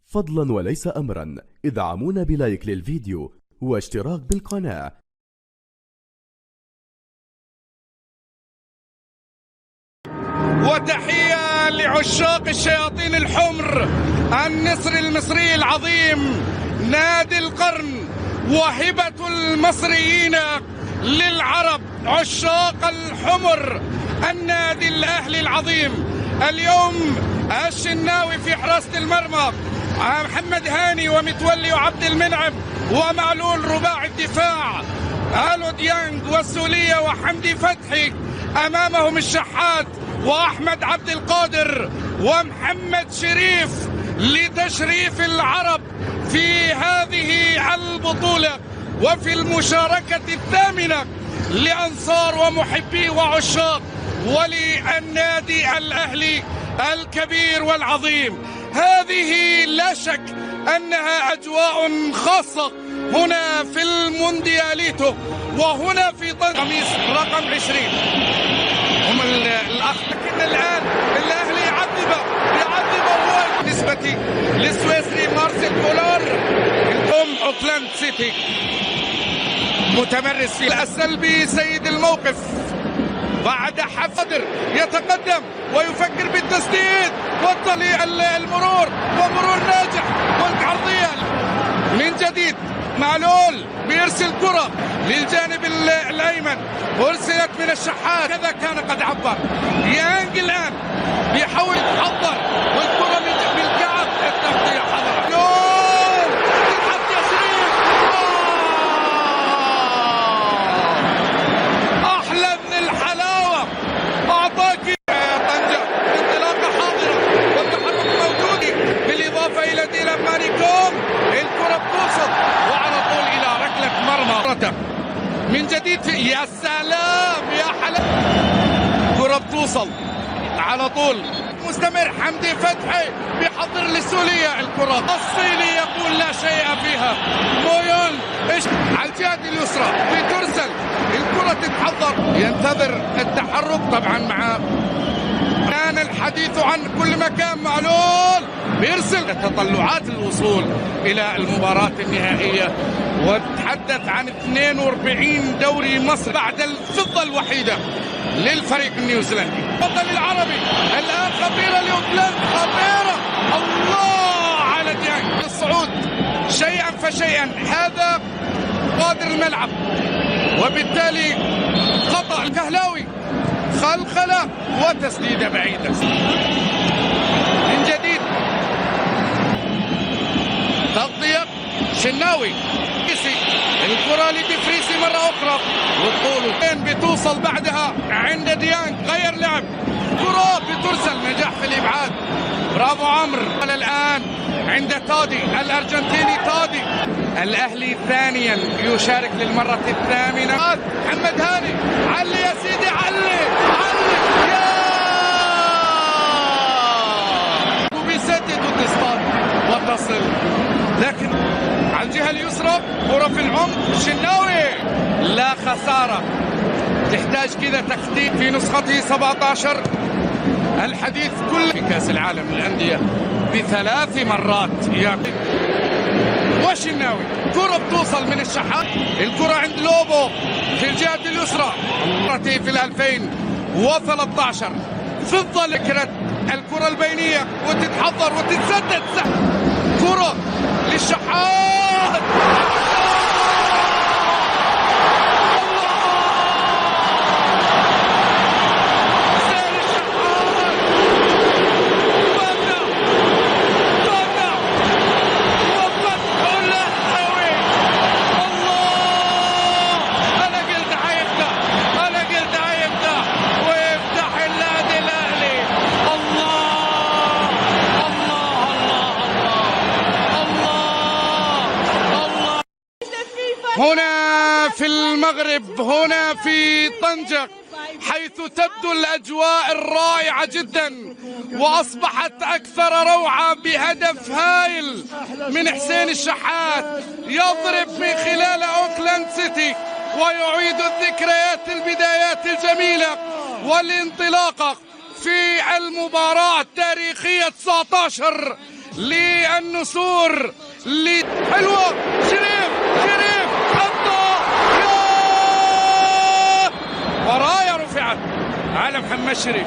فضلا وليس أمرا ادعمونا بلايك للفيديو واشتراك بالقناة. وتحية لعشاق الشياطين الحمر، النسر المصري العظيم، نادي القرن وهبة المصريين للعرب، عشاق الحمر، النادي الأهلي العظيم. اليوم الشناوي في حراسة المرمى، محمد هاني ومتولي وعبد المنعم ومعلول رباعي الدفاع، الو ديانج والسولية وحمدي فتحي، أمامهم الشحات وأحمد عبد القادر ومحمد شريف لتشريف العرب في هذه البطولة وفي المشاركة الثامنة لأنصار ومحبي وعشاق وللنادي الأهلي الكبير والعظيم. هذه لا شك أنها أجواء خاصة هنا في الموندياليتو وهنا في قميص رقم 20 هم الأخ. لكن الآن الأهلي يعذب هو بالنسبة للسويسري مارسيل كولر. اليوم أوكلاند سيتي متمرس في السلبي سيد الموقف بعد حفظر يتقدم ويفكر بالتسديد المرور ومرور ناجح والعرضية من جديد. معلول بيرسل كرة للجانب الأيمن، أرسلت من الشحات، كذا كان قد عبر. يانج الآن بيحاول يتحضر والكرة بالكعب، التغطية حضرة معلول تتحط يا شريف، أحلى من الحلاوة أعطاك طنجة. انطلاقة حاضرة والتحرك موجود بالإضافة إلى ديلان مانيكوم، الكرة بتوصل وعلى طول إلى ركلة مرمى من جديد. يا سلام يا حلاوة، كرة بتوصل على طول مستمر. حمدي فتحي بيحضر للسولية، الكرة الصيني يقول لا شيء فيها. مويون على الجهة اليسرى بترسل الكرة، تتحضر ينتظر التحرك طبعا مع كان الحديث عن كل مكان. معلول بيرسل تطلعات الوصول إلى المباراة النهائية، وتحدث عن 42 دوري مصر بعد الفضة الوحيدة للفريق النيوزيلندي. بطل العربي الآن خطيرة لأوكلاند، خطيرة، الله على ديانج الصعود شيئا فشيئا. هذا قادر الملعب وبالتالي خطأ الكهلاوي، خلخلة وتسديدة بعيدة من جديد. تغطية شناوي، الكرة لدفريسي مرة أخرى والطول بتوصل بعدها عند ديانج، غير لعب، كرة بترسل، نجاح في الإبعاد، برافو عمرو. الآن عند تادي الأرجنتيني، تادي الأهلي ثانيا يشارك للمرة الثامنة. محمد هاني، علي يا سيدي، علي يا وبيسدد وتصطاد وتصل، لكن على الجهة اليسرى كرة في العمق، شناوي لا خسارة. تحتاج كذا تخطيط في نسخته 17 الحديث كله في كأس العالم للأندية ب3 مرات. وشناوي كرة بتوصل من الشحات، الكرة عند لوبو في الجهة اليسرى في 2013 فضة لكرة الكرة البينية وتتحضر وتتسدد، كرة للشحات، هنا في المغرب، هنا في طنجة، حيث تبدو الأجواء الرائعة جدا وأصبحت أكثر روعة بهدف هائل من حسين الشحات، يضرب من خلال أوكلاند سيتي ويعيد الذكريات، البدايات الجميلة والانطلاقة في المباراة التاريخية 19 للنسور حلوة. شريف حطها ورايا رفعت على محمد شريف.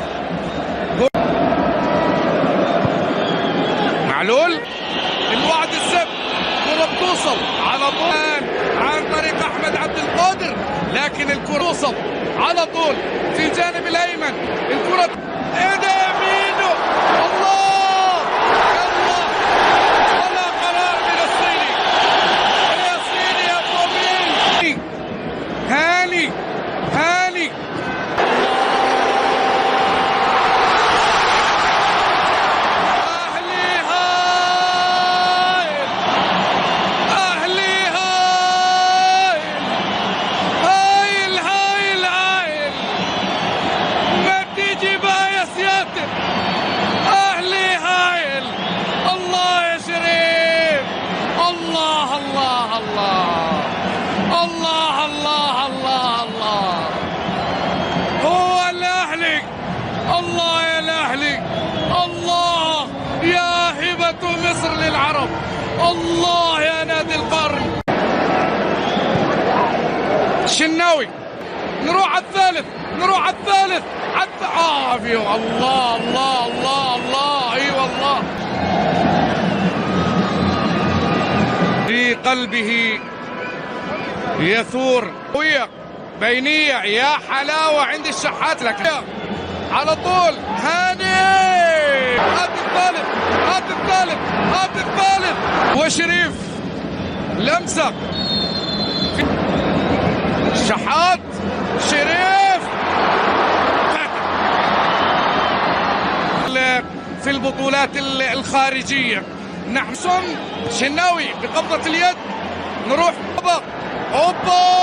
معلول الوعد السب، كرة بتوصل على طول عن طريق أحمد عبد القادر، لكن الكرة توصل على طول في الجانب الأيمن. الكرة إيده يمينه، الله ولا قرار من الصيني يا صيني يا طويل. هاني هو الأهلي. الله يا الأهلي، الله يا هبة مصر للعرب، الله يا نادي القرن. الشناوي نروح على الثالث فيه. الله اي والله في قلبه يثور. بينية يا حلاوة عند الشحات، لك على طول هاني. هات الثالث وشريف لمسة الشحات. شريف في البطولات الخارجية. نحن شناوي بقبضة اليد، نروح اوبا